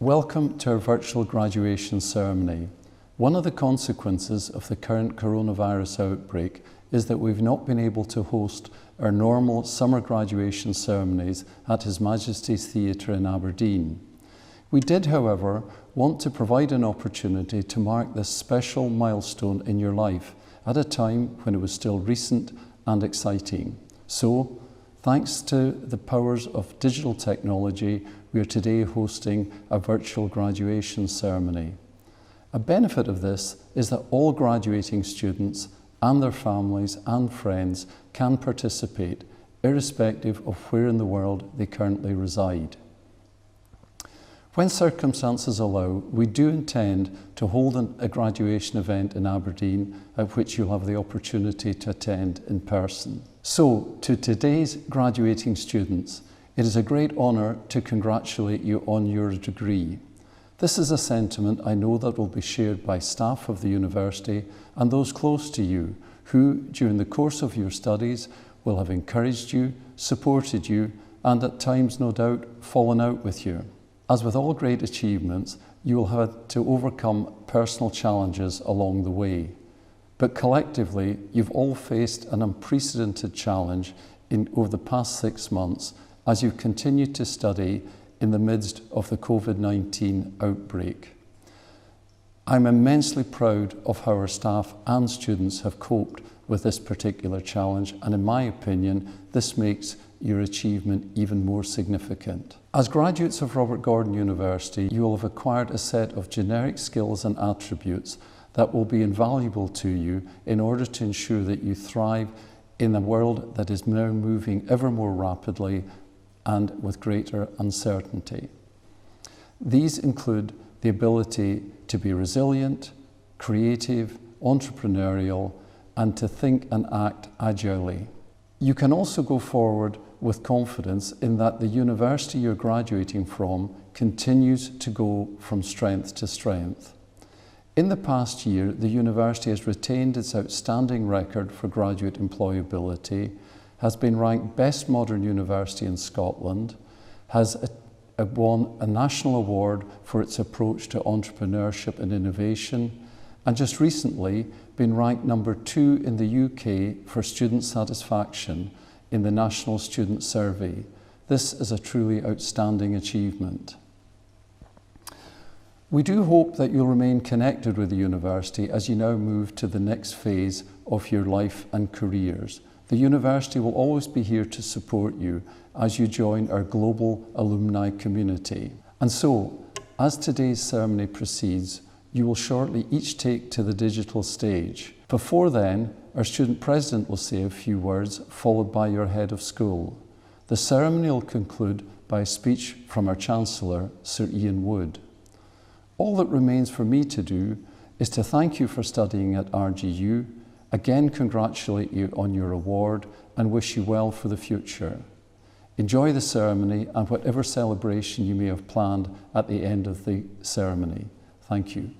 Welcome to our virtual graduation ceremony. One of the consequences of the current coronavirus outbreak is that we've not been able to host our normal summer graduation ceremonies at His Majesty's Theatre in Aberdeen. We did, however, want to provide an opportunity to mark this special milestone in your life at a time when it was still recent and exciting. So, thanks to the powers of digital technology, we are today hosting a virtual graduation ceremony. A benefit of this is that all graduating students and their families and friends can participate, irrespective of where in the world they currently reside. When circumstances allow, we do intend to hold a graduation event in Aberdeen at which you'll have the opportunity to attend in person. So, to today's graduating students, it is a great honour to congratulate you on your degree. This is a sentiment I know that will be shared by staff of the university and those close to you who, during the course of your studies, will have encouraged you, supported you, and at times, no doubt, fallen out with you. As with all great achievements, you will have to overcome personal challenges along the way. But collectively, you've all faced an unprecedented challenge over the past 6 months as you've continued to study in the midst of the COVID-19 outbreak. I'm immensely proud of how our staff and students have coped with this particular challenge, and in my opinion, this makes your achievement even more significant. As graduates of Robert Gordon University, you will have acquired a set of generic skills and attributes that will be invaluable to you in order to ensure that you thrive in a world that is now moving ever more rapidly and with greater uncertainty. These include the ability to be resilient, creative, entrepreneurial, and to think and act agilely. You can also go forward with confidence in that the university you're graduating from continues to go from strength to strength. In the past year, the university has retained its outstanding record for graduate employability, has been ranked Best Modern University in Scotland, has won a national award for its approach to entrepreneurship and innovation, and just recently been ranked number 2 in the UK for student satisfaction in the National Student Survey. This is a truly outstanding achievement. We do hope that you'll remain connected with the university as you now move to the next phase of your life and careers. The university will always be here to support you as you join our global alumni community. And so, as today's ceremony proceeds, you will shortly each take to the digital stage. Before then, our student president will say a few words, followed by your head of school. The ceremony will conclude by a speech from our Chancellor, Sir Ian Wood. All that remains for me to do is to thank you for studying at RGU, again congratulate you on your award, and wish you well for the future. Enjoy the ceremony and whatever celebration you may have planned at the end of the ceremony. Thank you.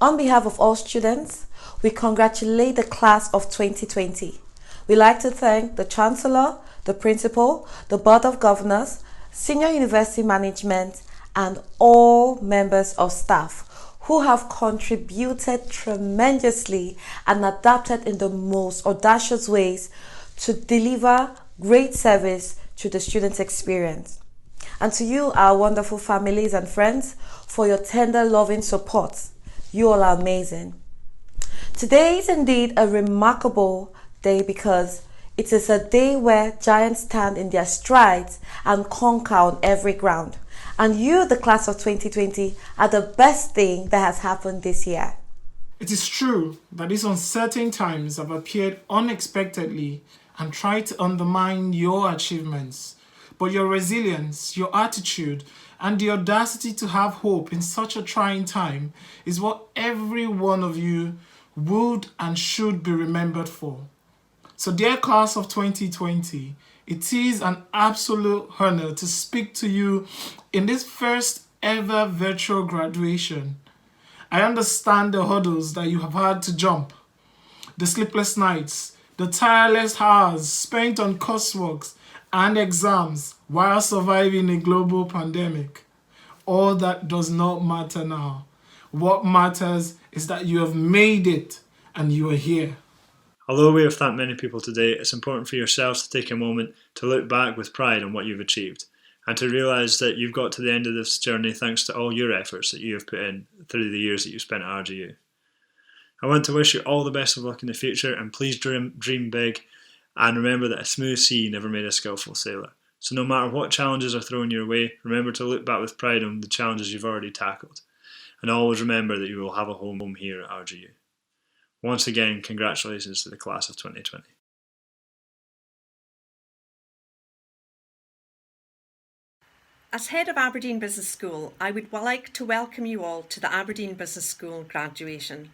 On behalf of all students, we congratulate the class of 2020. We'd like to thank the Chancellor, the Principal, the Board of Governors, Senior University Management, and all members of staff who have contributed tremendously and adapted in the most audacious ways to deliver great service to the students' experience. And to you, our wonderful families and friends, for your tender, loving support. You all are amazing. Today is indeed a remarkable day because it is a day where giants stand in their strides and conquer on every ground. And you, the class of 2020, are the best thing that has happened this year. It is true that these uncertain times have appeared unexpectedly and tried to undermine your achievements. But your resilience, your attitude, and the audacity to have hope in such a trying time is what every one of you would and should be remembered for. So dear class of 2020, it is an absolute honor to speak to you in this first ever virtual graduation. I understand the hurdles that you have had to jump, the sleepless nights, the tireless hours spent on coursework, and exams while surviving a global pandemic. All that does not matter now. What matters is that you have made it and you are here. Although we have thanked many people today, it's important for yourselves to take a moment to look back with pride on what you've achieved and to realise that you've got to the end of this journey thanks to all your efforts that you have put in through the years that you've spent at RGU. I want to wish you all the best of luck in the future, and please dream big, and remember that a smooth sea never made a skillful sailor. So no matter what challenges are thrown your way, remember to look back with pride on the challenges you've already tackled, and always remember that you will have a home here at RGU. Once again, congratulations to the class of 2020. As head of Aberdeen Business School, I would like to welcome you all to the Aberdeen Business School graduation.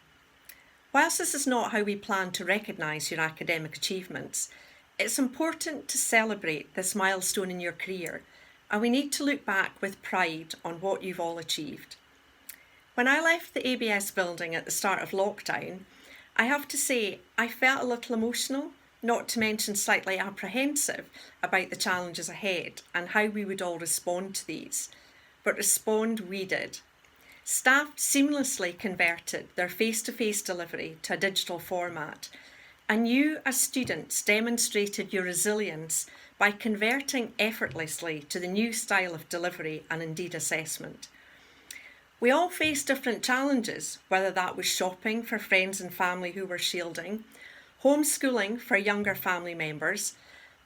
Whilst this is not how we plan to recognise your academic achievements, it's important to celebrate this milestone in your career, and we need to look back with pride on what you've all achieved. When I left the ABS building at the start of lockdown, I have to say I felt a little emotional, not to mention slightly apprehensive about the challenges ahead and how we would all respond to these. But respond we did. Staff seamlessly converted their face-to-face delivery to a digital format, and you as students demonstrated your resilience by converting effortlessly to the new style of delivery and indeed assessment. We all faced different challenges, whether that was shopping for friends and family who were shielding, homeschooling for younger family members,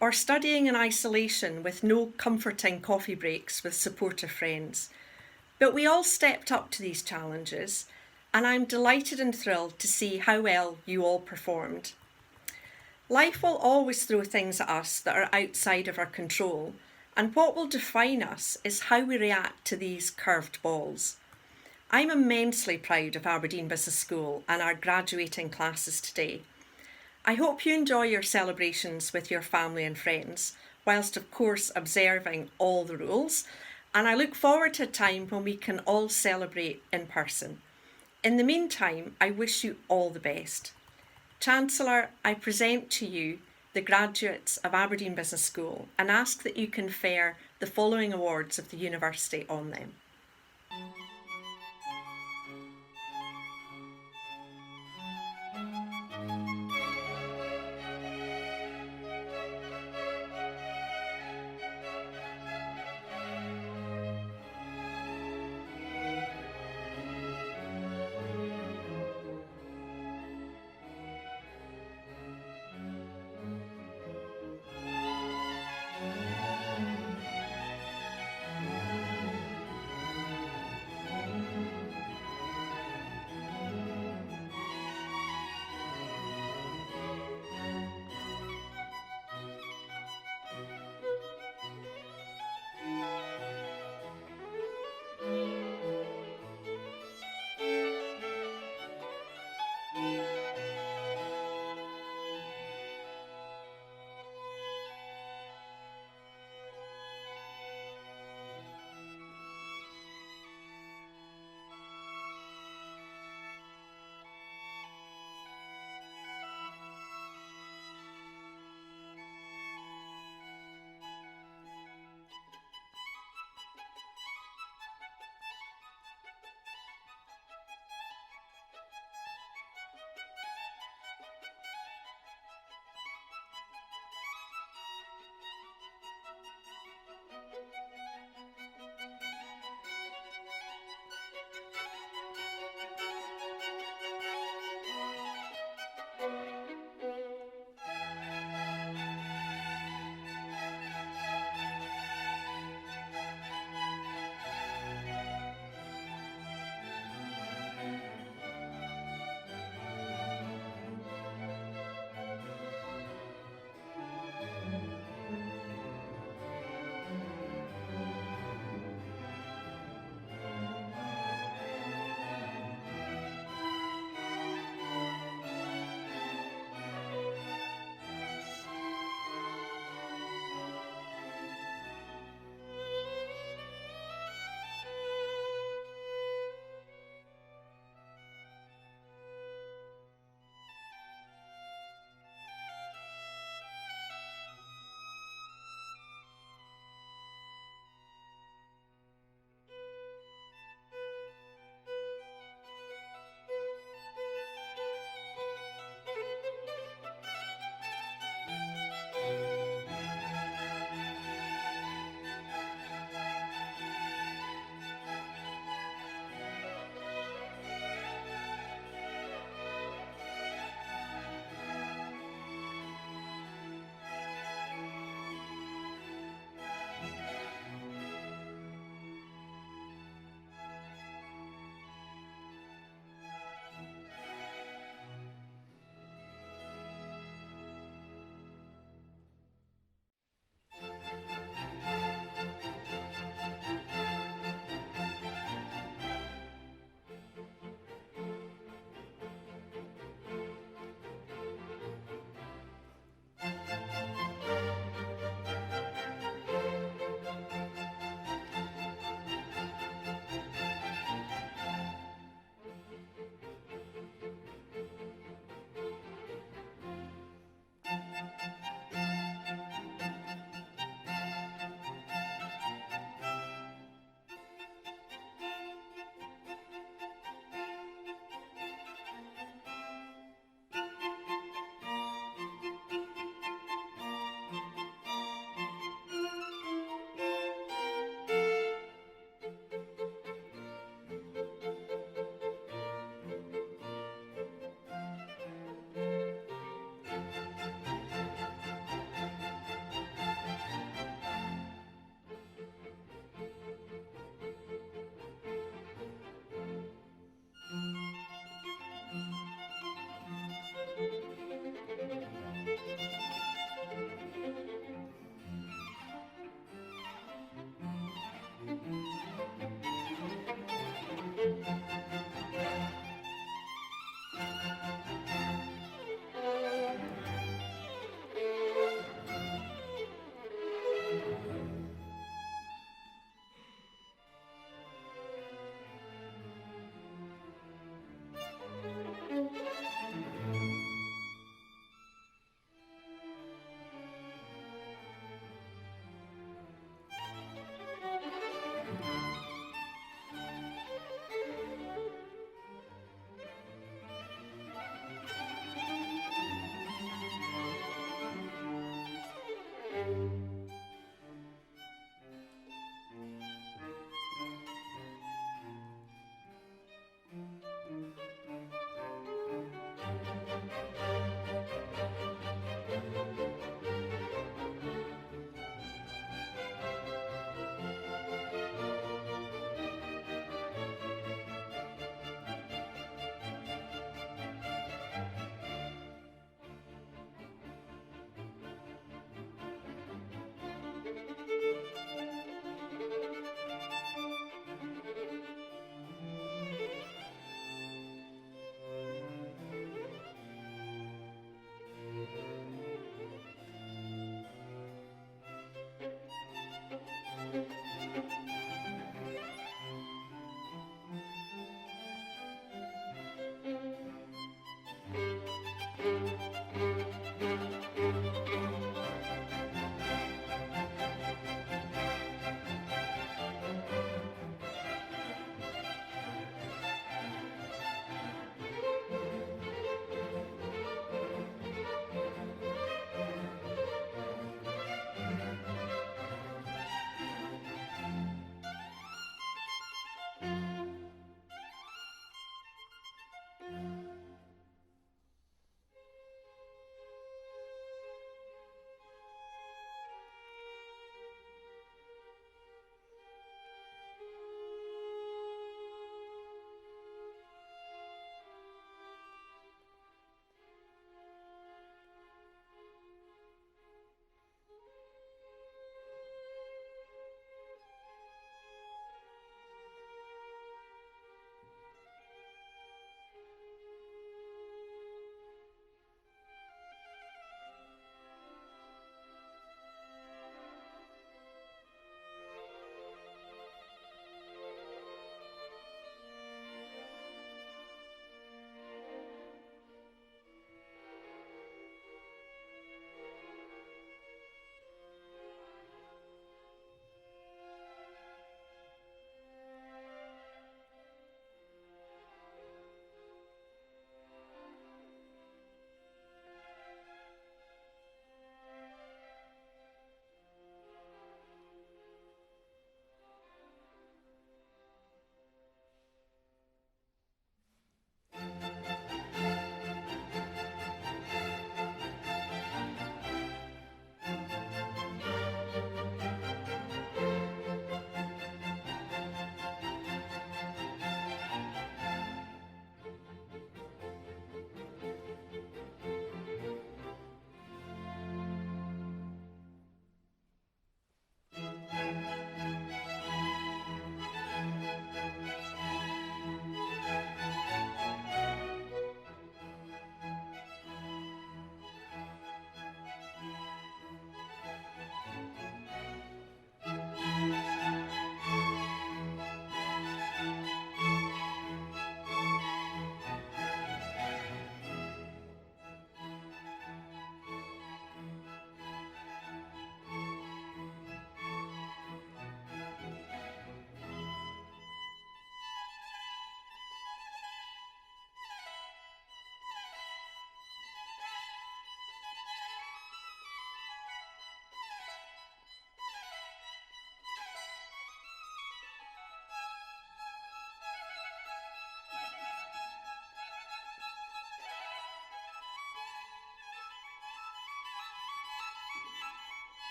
or studying in isolation with no comforting coffee breaks with supportive friends. But we all stepped up to these challenges, and I'm delighted and thrilled to see how well you all performed. Life will always throw things at us that are outside of our control, and what will define us is how we react to these curved balls. I'm immensely proud of Aberdeen Business School and our graduating classes today. I hope you enjoy your celebrations with your family and friends, whilst of course observing all the rules, and I look forward to a time when we can all celebrate in person. In the meantime, I wish you all the best. Chancellor, I present to you the graduates of Aberdeen Business School and ask that you confer the following awards of the university on them.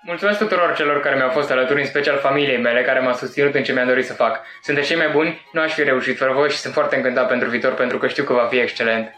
Mulțumesc tuturor celor care mi-au fost alături, în special familiei mele, care m-a susținut în ce mi-am dorit să fac. Sunteți cei mai buni, nu aș fi reușit fără voi și sunt foarte încântat pentru viitor, pentru că știu că va fi excelent.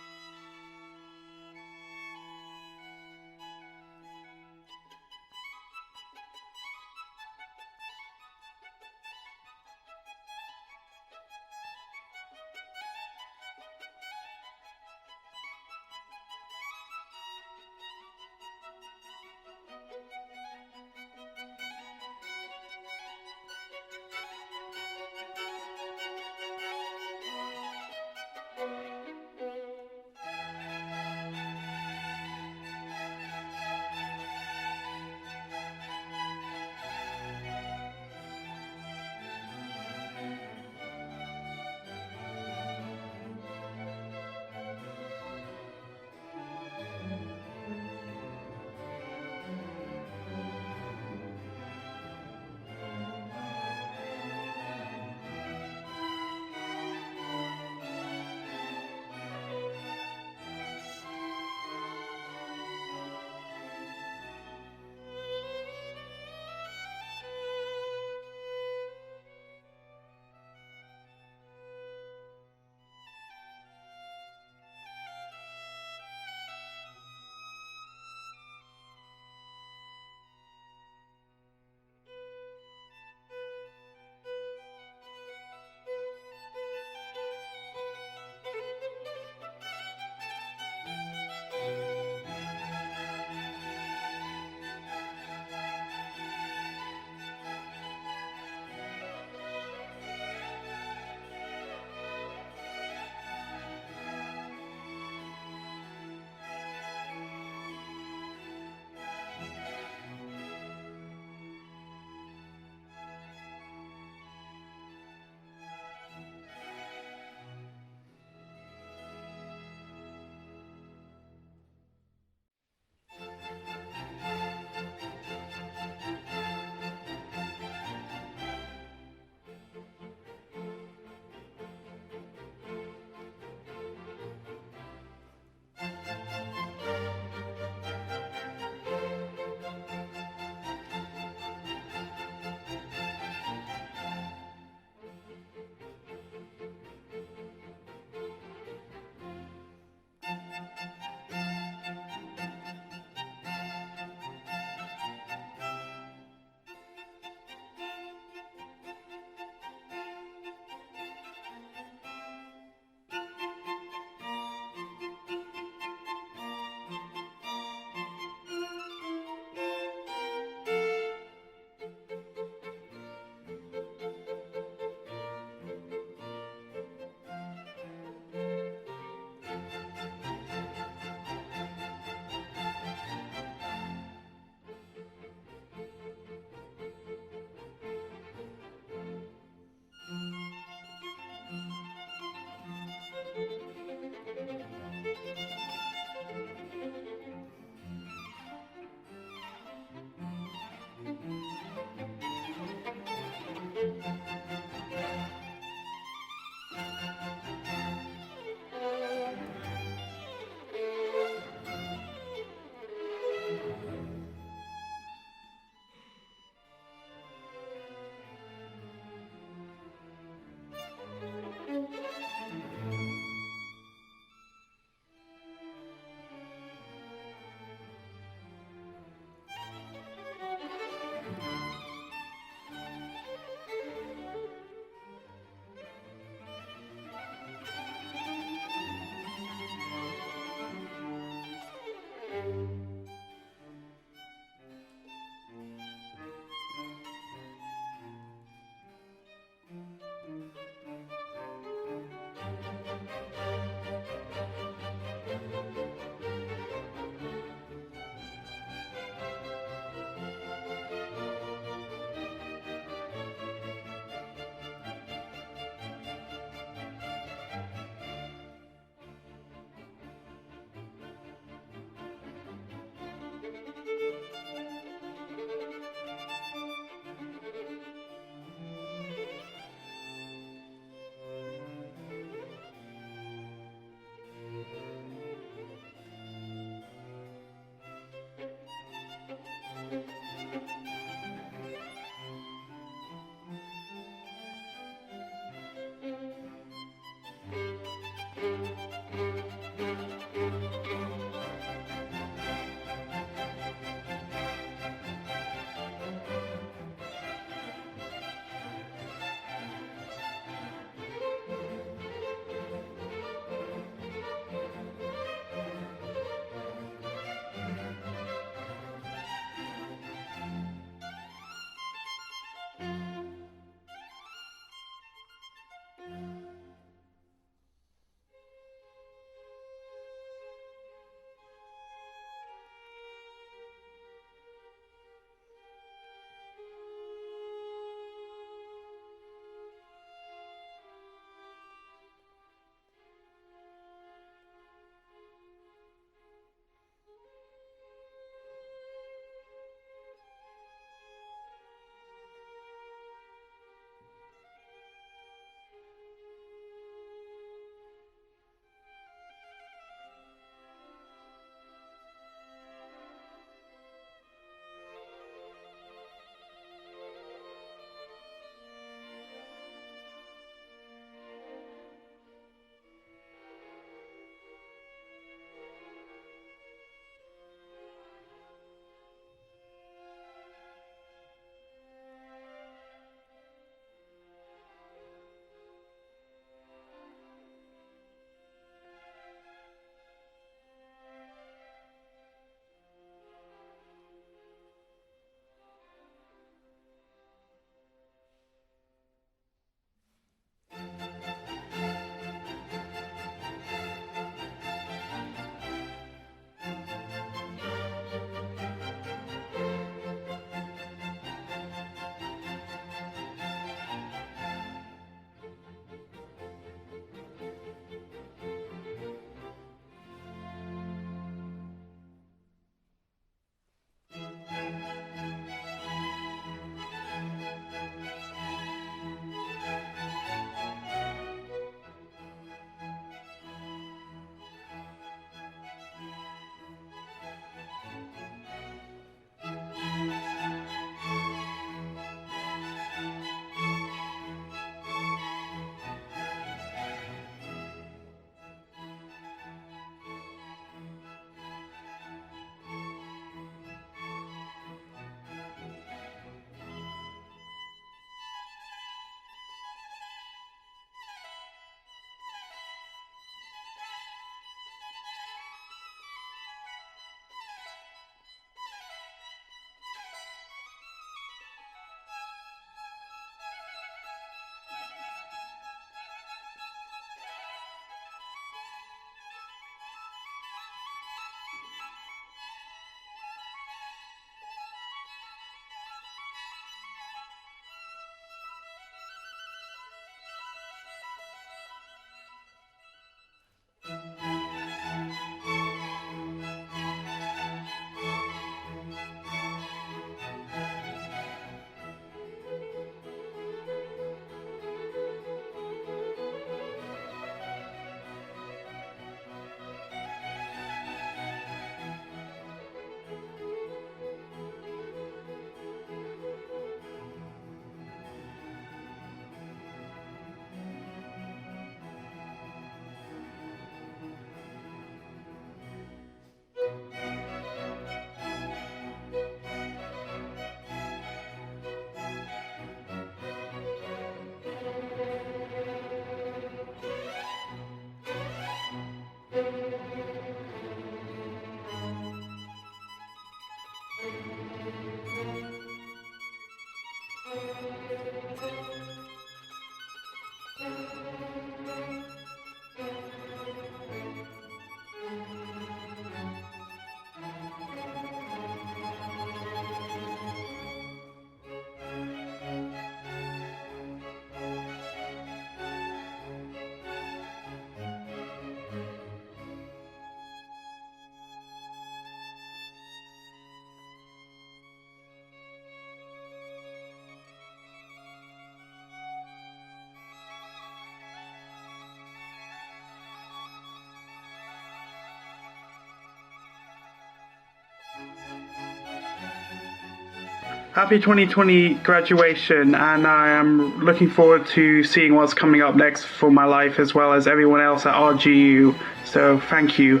Happy 2020 graduation, and I am looking forward to seeing what's coming up next for my life as well as everyone else at RGU. So thank you.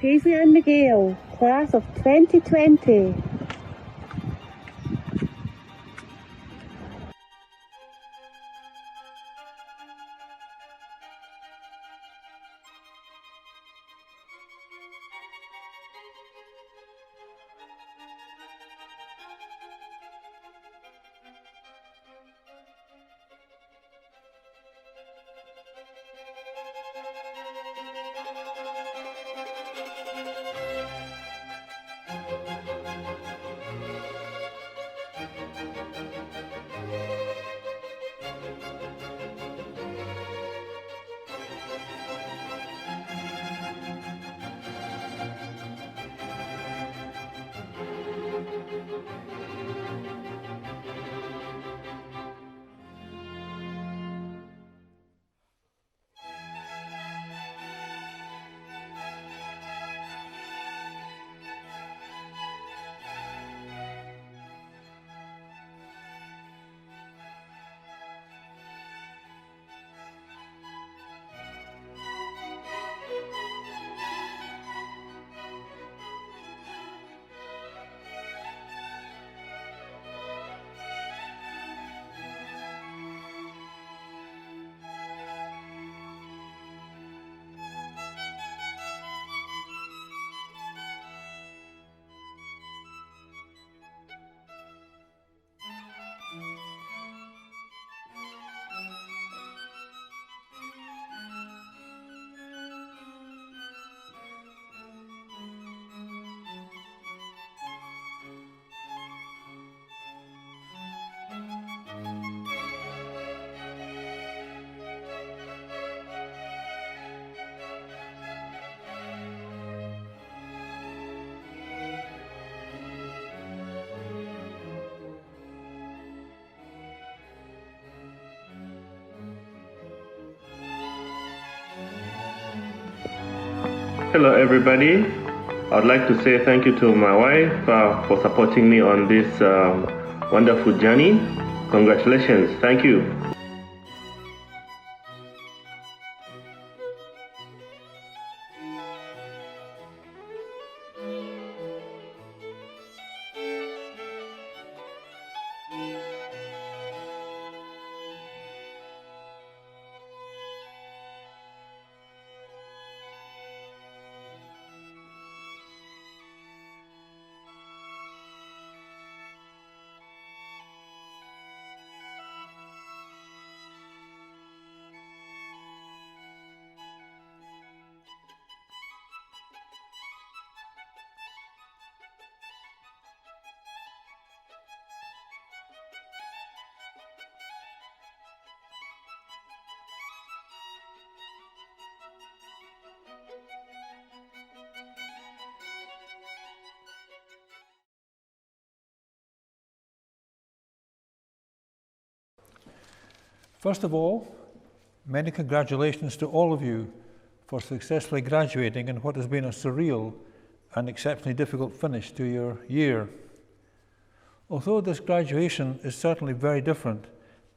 Paisley-Anne McGale, class of 2020. Hello everybody. I'd like to say thank you to my wife for supporting me on this wonderful journey. Congratulations. Thank you. First of all, many congratulations to all of you for successfully graduating in what has been a surreal and exceptionally difficult finish to your year. Although this graduation is certainly very different,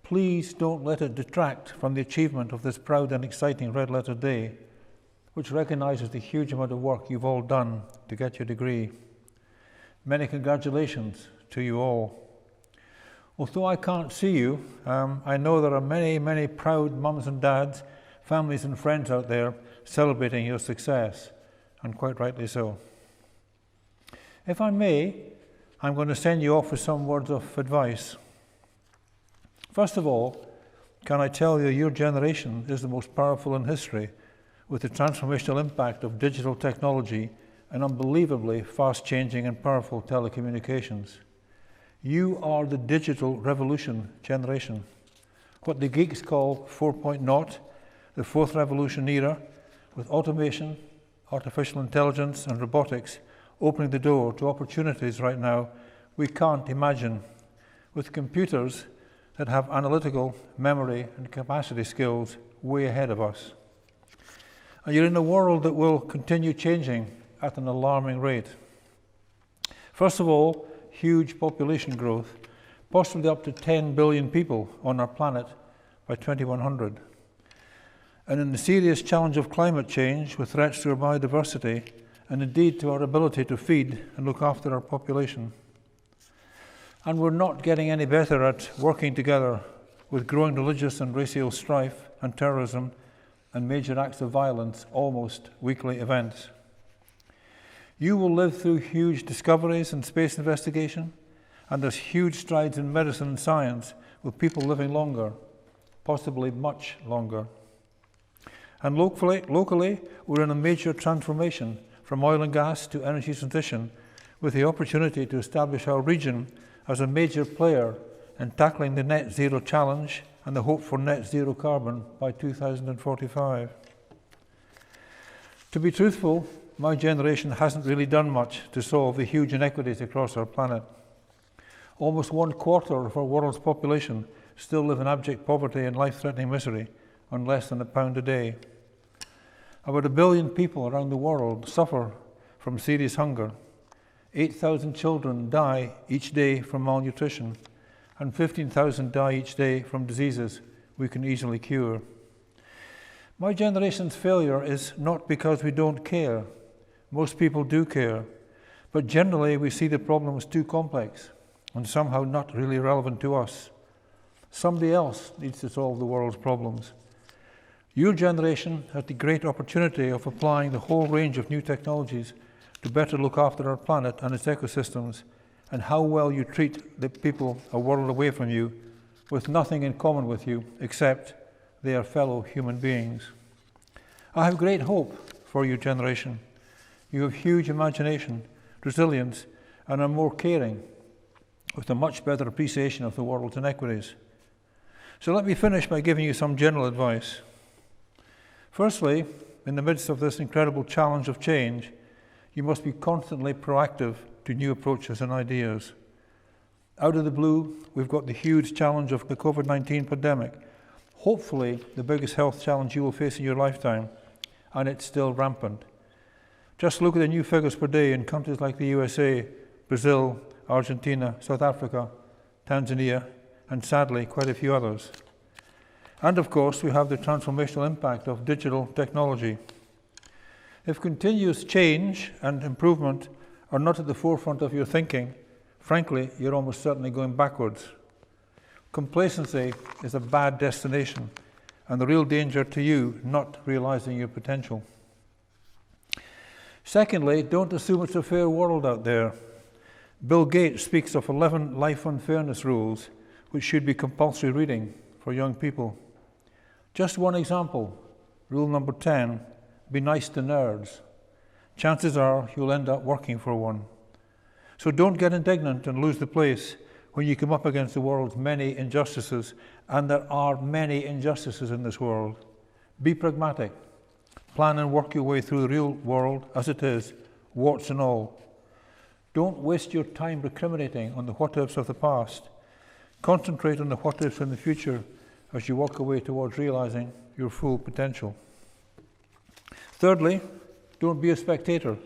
please don't let it detract from the achievement of this proud and exciting Red Letter Day, which recognises the huge amount of work you've all done to get your degree. Many congratulations to you all. Although I can't see you, I know there are many, many proud mums and dads, families and friends out there celebrating your success, and quite rightly so. If I may, I'm going to send you off with some words of advice. First of all, can I tell you your generation is the most powerful in history, with the transformational impact of digital technology and unbelievably fast-changing and powerful telecommunications. You are the digital revolution generation, what the geeks call 4.0, the fourth revolution era, with automation, artificial intelligence and robotics opening the door to opportunities right now we can't imagine, with computers that have analytical, memory and capacity skills way ahead of us. And you're in a world that will continue changing at an alarming rate. First of all, huge population growth, possibly up to 10 billion people on our planet by 2100. And in the serious challenge of climate change with threats to our biodiversity and indeed to our ability to feed and look after our population. And we're not getting any better at working together with growing religious and racial strife and terrorism and major acts of violence, almost weekly events. You will live through huge discoveries in space investigation, and there's huge strides in medicine and science with people living longer, possibly much longer. And locally, we're in a major transformation from oil and gas to energy transition, with the opportunity to establish our region as a major player in tackling the net zero challenge and the hope for net zero carbon by 2045. To be truthful, my generation hasn't really done much to solve the huge inequities across our planet. Almost 1/4 of our world's population still live in abject poverty and life-threatening misery on less than £1 a day. About 1 billion people around the world suffer from serious hunger. 8,000 children die each day from malnutrition, and 15,000 die each day from diseases we can easily cure. My generation's failure is not because we don't care. Most people do care, but generally we see the problem as too complex and somehow not really relevant to us. Somebody else needs to solve the world's problems. Your generation had the great opportunity of applying the whole range of new technologies to better look after our planet and its ecosystems, and how well you treat the people a world away from you with nothing in common with you except they are fellow human beings. I have great hope for your generation. You have huge imagination, resilience, and are more caring, with a much better appreciation of the world's inequities. So let me finish by giving you some general advice. Firstly, in the midst of this incredible challenge of change, you must be constantly proactive to new approaches and ideas. Out of the blue, we've got the huge challenge of the COVID-19 pandemic, hopefully the biggest health challenge you will face in your lifetime, and it's still rampant. Just look at the new figures per day in countries like the USA, Brazil, Argentina, South Africa, Tanzania, and sadly quite a few others. And of course, we have the transformational impact of digital technology. If continuous change and improvement are not at the forefront of your thinking, frankly, you're almost certainly going backwards. Complacency is a bad destination, and the real danger to you not realizing your potential. Secondly, don't assume it's a fair world out there. Bill Gates speaks of 11 life unfairness rules, which should be compulsory reading for young people. Just one example, rule number 10, be nice to nerds. Chances are you'll end up working for one. So don't get indignant and lose the place when you come up against the world's many injustices, and there are many injustices in this world. Be pragmatic. Plan and work your way through the real world as it is, warts and all. Don't waste your time recriminating on the what-ifs of the past. Concentrate on the what-ifs in the future as you walk away towards realizing your full potential. Thirdly, don't be a spectator.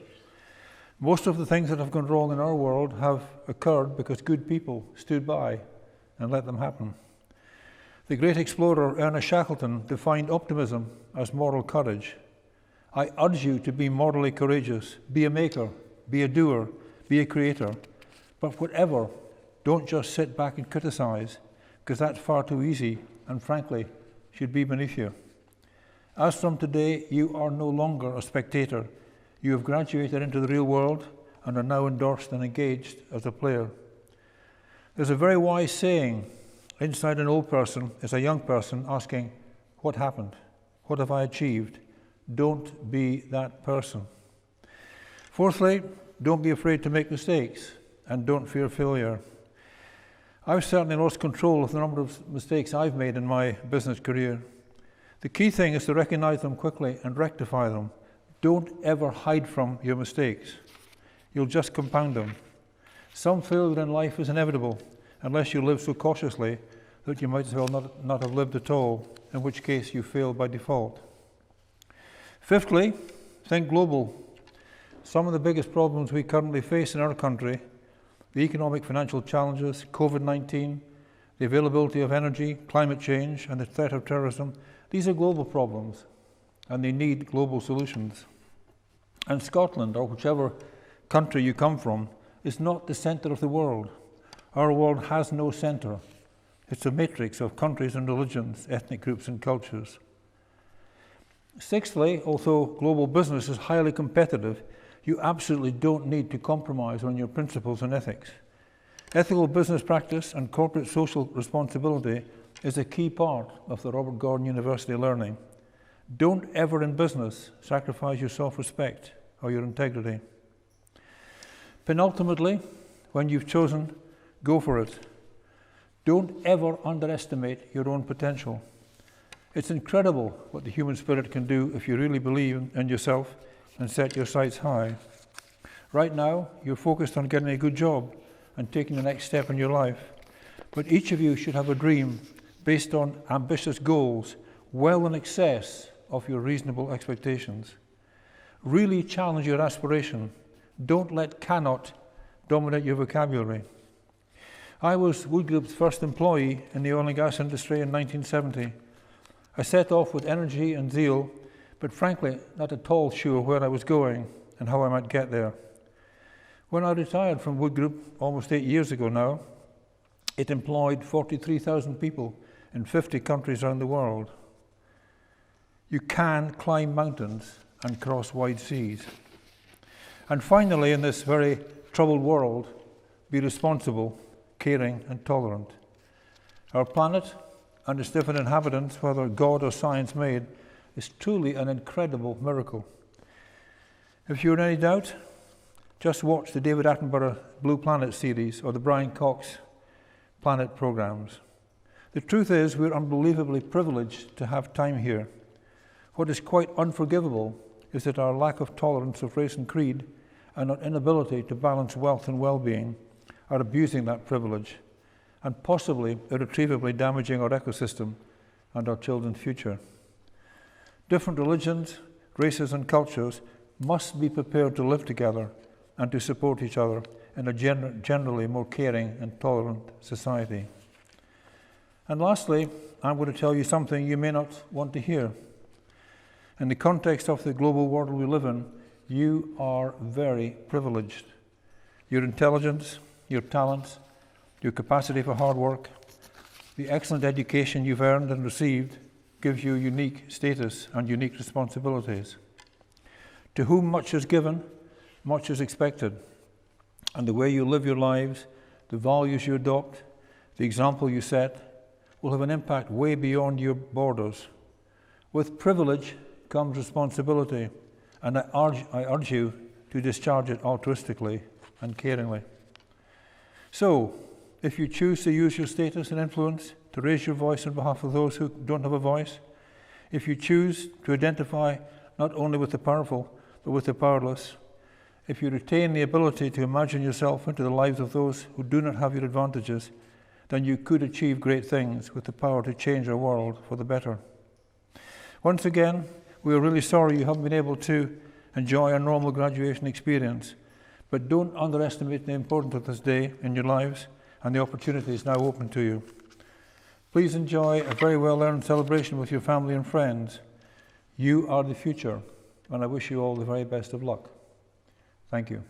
Most of the things that have gone wrong in our world have occurred because good people stood by and let them happen. The great explorer Ernest Shackleton defined optimism as moral courage. I urge you to be morally courageous. Be a maker, be a doer, be a creator. But whatever, don't just sit back and criticize, because that's far too easy and frankly should be beneath you. As from today, you are no longer a spectator. You have graduated into the real world and are now endorsed and engaged as a player. There's a very wise saying, inside an old person is a young person asking, what happened? What have I achieved? Don't be that person. Fourthly, don't be afraid to make mistakes and don't fear failure. I've certainly lost control of the number of mistakes I've made in my business career. The key thing is to recognize them quickly and rectify them. Don't ever hide from your mistakes. You'll just compound them. Some failure in life is inevitable, unless you live so cautiously that you might as well not have lived at all, in which case you fail by default. Fifthly, think global. Some of the biggest problems we currently face in our country, the economic financial challenges, COVID-19, the availability of energy, climate change, and the threat of terrorism, these are global problems, and they need global solutions. And Scotland, or whichever country you come from, is not the centre of the world. Our world has no centre. It's a matrix of countries and religions, ethnic groups and cultures. Sixthly, although global business is highly competitive, you absolutely don't need to compromise on your principles and ethics. Ethical business practice and corporate social responsibility is a key part of the Robert Gordon University learning. Don't ever in business sacrifice your self-respect or your integrity. Penultimately, when you've chosen, go for it. Don't ever underestimate your own potential. It's incredible what the human spirit can do if you really believe in yourself and set your sights high. Right now, you're focused on getting a good job and taking the next step in your life. But each of you should have a dream based on ambitious goals, well in excess of your reasonable expectations. Really challenge your aspiration. Don't let cannot dominate your vocabulary. I was Wood Group's first employee in the oil and gas industry in 1970. I set off with energy and zeal, but frankly, not at all sure where I was going and how I might get there. When I retired from Wood Group almost 8 years ago now, it employed 43,000 people in 50 countries around the world. You can climb mountains and cross wide seas. And finally, in this very troubled world, be responsible, caring and tolerant. Our planet and its different inhabitants, whether God or science made, is truly an incredible miracle. If you're in any doubt, just watch the David Attenborough Blue Planet series or the Brian Cox Planet programs. The truth is, we're unbelievably privileged to have time here. What is quite unforgivable is that our lack of tolerance of race and creed and our inability to balance wealth and well-being are abusing that privilege and possibly irretrievably damaging our ecosystem and our children's future. Different religions, races and cultures must be prepared to live together and to support each other in a generally more caring and tolerant society. And lastly, I'm going to tell you something you may not want to hear. In the context of the global world we live in, you are very privileged. Your intelligence, your talents, your capacity for hard work, the excellent education you've earned and received gives you unique status and unique responsibilities. To whom much is given, much is expected. And the way you live your lives, the values you adopt, the example you set, will have an impact way beyond your borders. With privilege comes responsibility, and I urge you to discharge it altruistically and caringly. So, if you choose to use your status and influence to raise your voice on behalf of those who don't have a voice, if you choose to identify not only with the powerful, but with the powerless, if you retain the ability to imagine yourself into the lives of those who do not have your advantages, then you could achieve great things with the power to change our world for the better. Once again, we are really sorry you haven't been able to enjoy a normal graduation experience, but don't underestimate the importance of this day in your lives and the opportunities now open to you. Please enjoy a very well-earned celebration with your family and friends. You are the future, and I wish you all the very best of luck. Thank you.